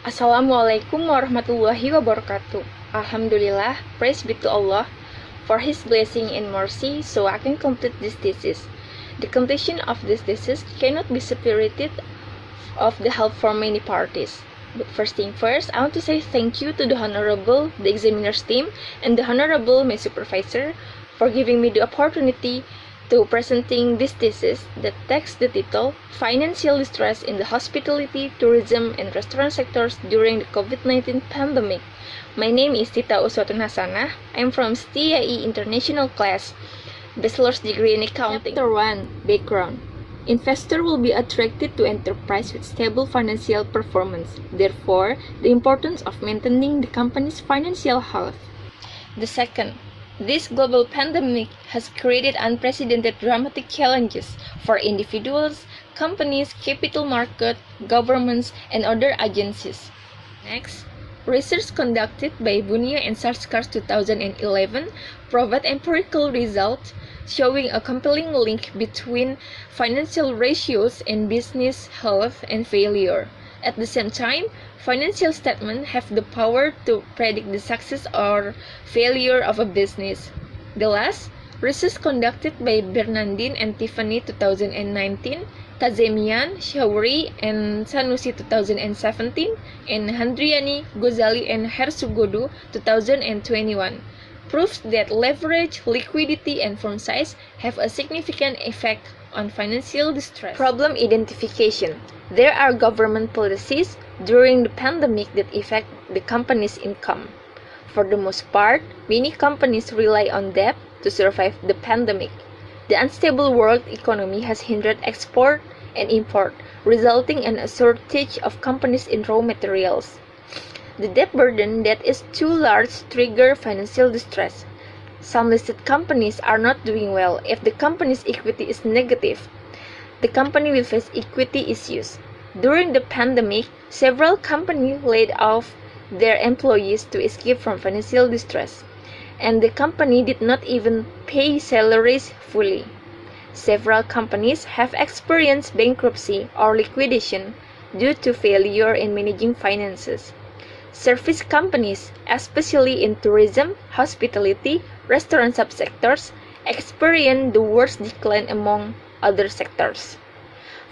Assalamualaikum warahmatullahi wabarakatuh. Alhamdulillah, praise be to Allah for His blessing and mercy so I can complete this thesis. The completion of this thesis cannot be separated of the help from many parties. But first thing first, I want to say thank you to the Honorable, the examiner's team, and the Honorable, my supervisor, for giving me the opportunity to presenting this thesis that takes the title Financial Distress in the Hospitality, Tourism, and Restaurant Sectors During the COVID-19 Pandemic. My name is Tita Uswatun. I am from STIE International Class, Bachelor's Degree in Accounting. Chapter 1, Background. Investor will be attracted to enterprise with stable financial performance. Therefore, the importance of maintaining the company's financial health. The second, this global pandemic has created unprecedented dramatic challenges for individuals, companies, capital market, governments, and other agencies. Next, research conducted by Bunia and Sarskars 2011 provide empirical results showing a compelling link between financial ratios and business health and failure. At the same time, financial statements have the power to predict the success or failure of a business. The last, research conducted by Bernardine and Tiffany 2019, Kazemian, Shauri, and Sanusi 2017, and Handriani, Gozali, and Hersugodu 2021 proves that leverage, liquidity, and firm size have a significant effect on financial distress. Problem identification. There are government policies during the pandemic that affect the company's income. For the most part, many companies rely on debt to survive the pandemic. The unstable world economy has hindered export and import, resulting in a shortage of companies in raw materials. The debt burden that is too large triggers financial distress. Some listed companies are not doing well. If the company's equity is negative, the company will face equity issues. During the pandemic, several companies laid off their employees to escape from financial distress, and the company did not even pay salaries fully. Several companies have experienced bankruptcy or liquidation due to failure in managing finances. Service companies, especially in tourism, hospitality, restaurant subsectors, experience the worst decline among other sectors.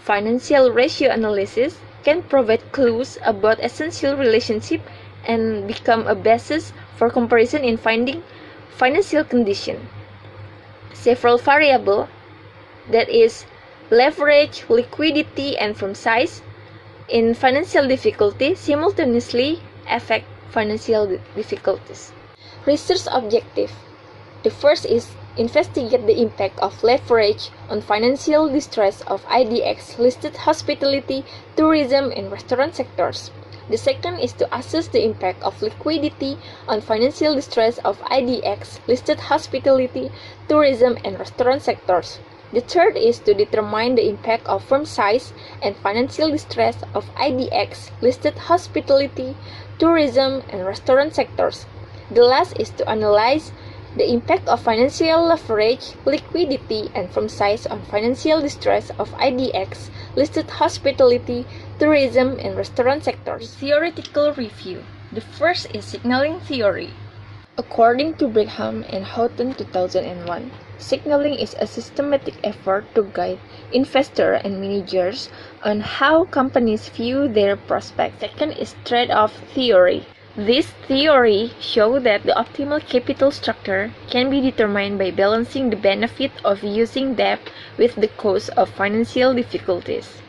Financial ratio analysis can provide clues about essential relationships and become a basis for comparison in finding financial condition. Several variables, that is, leverage, liquidity, and firm size, in financial difficulty simultaneously affect financial difficulties. Research objective. The first is investigate the impact of leverage on financial distress of IDX-listed hospitality, tourism, and restaurant sectors. The second is to assess the impact of liquidity on financial distress of IDX-listed hospitality, tourism, and restaurant sectors. The third is to determine the impact of firm size and financial distress of IDX-listed hospitality, tourism, and restaurant sectors. The last is to analyze the impact of financial leverage, liquidity, and firm size on financial distress of IDX-listed hospitality, tourism, and restaurant sectors. Theoretical review. The first is signaling theory. According to Brigham and Houghton 2001, signaling is a systematic effort to guide investors and managers on how companies view their prospects. Second is trade-off theory. This theory shows that the optimal capital structure can be determined by balancing the benefit of using debt with the cost of financial difficulties.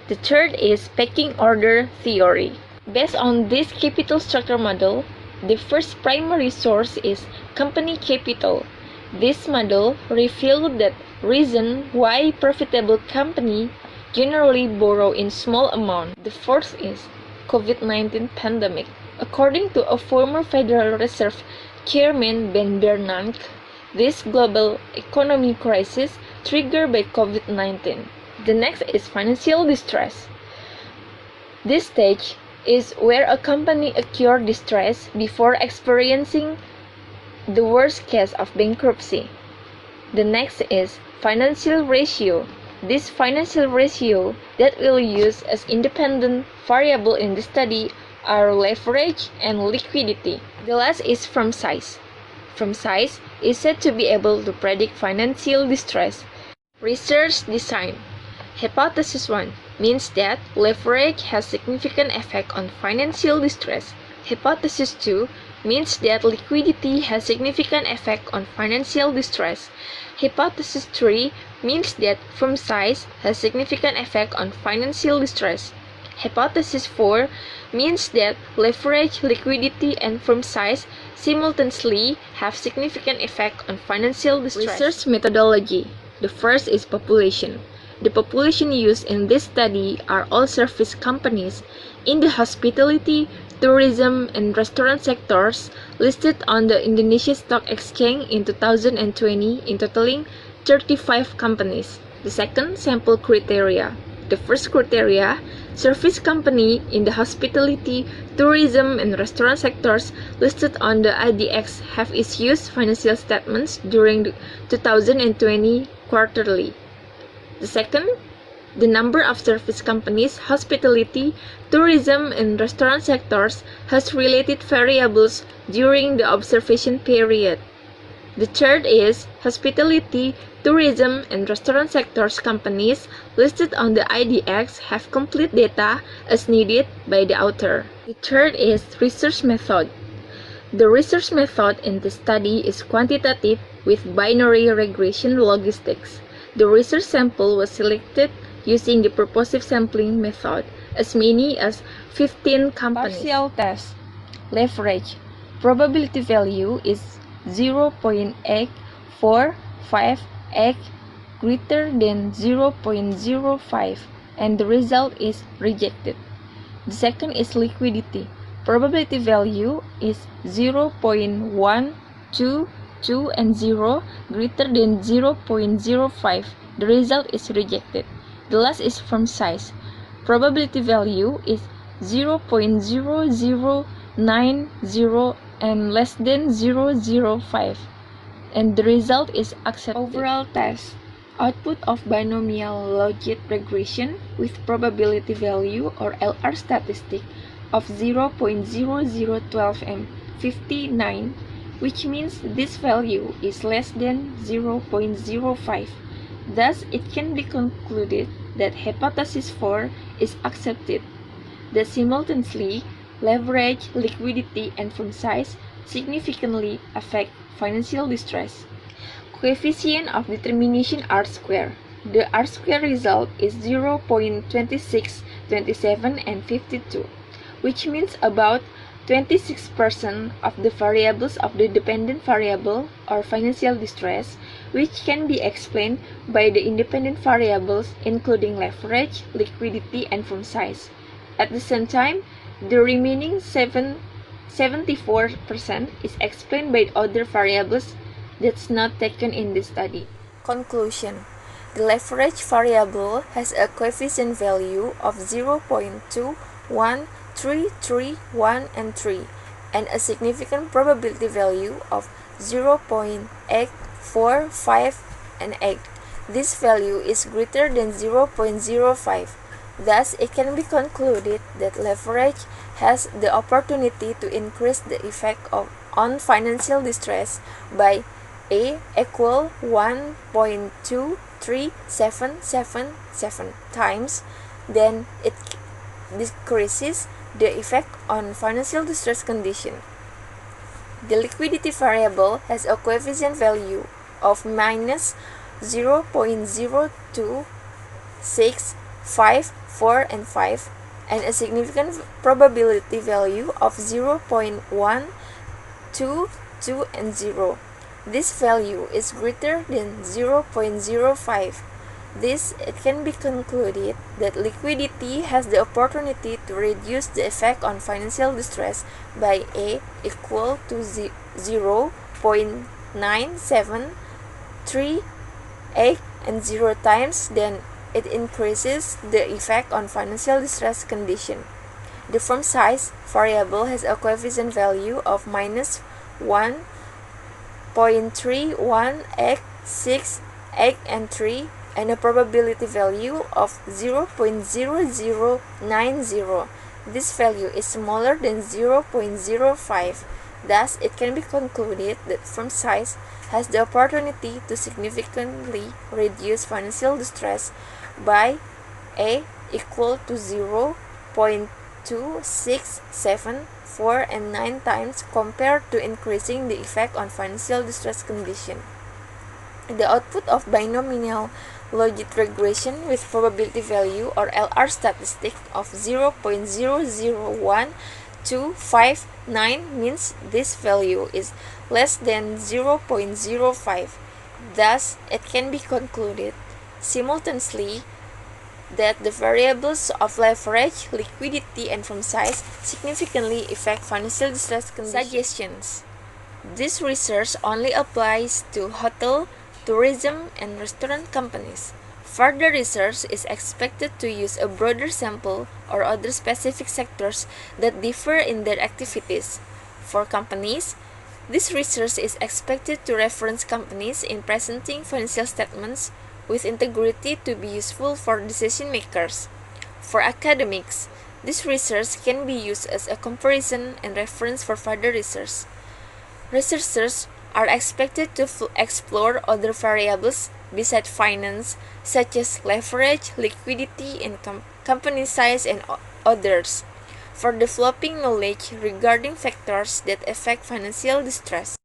The third is pecking order theory. Based on this capital structure model, the first primary source is company capital. This model revealed that reason why profitable companies generally borrow in small amounts. The fourth is COVID-19 pandemic. According to a former Federal Reserve Chairman Ben Bernanke, this global economic crisis triggered by COVID-19. The next is financial distress. This stage is where a company incurs distress before experiencing the worst case of bankruptcy. The next is financial ratio. This financial ratio that we'll use as independent variable in the study are leverage and liquidity. The last is firm size. Firm size is said to be able to predict financial distress. Research design. Hypothesis 1 means that leverage has significant effect on financial distress. Hypothesis 2 means that liquidity has significant effect on financial distress. Hypothesis 3 means that firm size has significant effect on financial distress. Hypothesis 4 means that leverage, liquidity, and firm size simultaneously have significant effect on financial distress. Research methodology. The first is population. The population used in this study are all service companies in the hospitality, tourism, and restaurant sectors listed on the Indonesia Stock Exchange in 2020 in totaling 35 companies. The second, sample criteria. The first criteria, service company in the hospitality, tourism, and restaurant sectors listed on the IDX have issued financial statements during the 2020 quarterly. The second, the number of service companies, hospitality, tourism, and restaurant sectors has related variables during the observation period. The third is hospitality, tourism, and restaurant sectors companies listed on the IDX have complete data as needed by the author. The third is research method. The research method in this study is quantitative with binary regression logistics. The research sample was selected using the purposive sampling method, as many as 15 companies. Partial test. Leverage. Probability value is 0.845x greater than 0.05, and the result is rejected. The second is liquidity. Probability value is 0.122 and 0 greater than 0.05. The result is rejected. The last is firm size. Probability value is 0.0090 and less than 0.05, and the result is accepted. Overall test. Output of binomial logit regression with probability value or LR statistic of 0.0012 and 59, which means this value is less than 0.05. Thus, it can be concluded that hypothesis 4 is accepted, that simultaneously leverage, liquidity, and firm size significantly affect financial distress. Coefficient of determination R-square. The R-square result is 0.26, 27, and 52, which means about 26% of the variables of the dependent variable or financial distress, which can be explained by the independent variables including leverage, liquidity, and firm size. At the same time, the remaining 74% is explained by other variables that's not taken in this study. Conclusion. The leverage variable has a coefficient value of 0.21, 3, 3, 1, and 3, and a significant probability value of 0.8, 4, 5, and 8. This value is greater than 0.05. Thus, it can be concluded that leverage has the opportunity to increase the effect on financial distress by A equal 1.23777 times, then it decreases the effect on financial distress condition. The liquidity variable has a coefficient value of minus 0.026, 5, 4, and 5, and a significant probability value of 0.1, 2, 2, and 0. This value is greater than 0.05. This, it can be concluded that liquidity has the opportunity to reduce the effect on financial distress by A equal to 0.9738 and 0 times, then it increases the effect on financial distress condition. The firm size variable has a coefficient value of minus 1.31x, 6, 8, and 3, and a probability value of 0.0090. this value is smaller than 0.05. Thus, it can be concluded that firm size has the opportunity to significantly reduce financial distress by A equal to 0.2674 and 9 times compared to increasing the effect on financial distress condition. The output of binomial logit regression with probability value or LR statistic of 0.001259 means this value is less than 0.05. Thus, it can be concluded simultaneously that the variables of leverage, liquidity, and firm size significantly affect financial distress conditions. Suggestions. This research only applies to hotel, tourism, and restaurant companies. Further research is expected to use a broader sample or other specific sectors that differ in their activities. For companies, this research is expected to reference companies in presenting financial statements with integrity to be useful for decision makers. For academics, this research can be used as a comparison and reference for further research. Researchers are expected to explore other variables besides finance, such as leverage, liquidity, and company size, and others, for developing knowledge regarding factors that affect financial distress.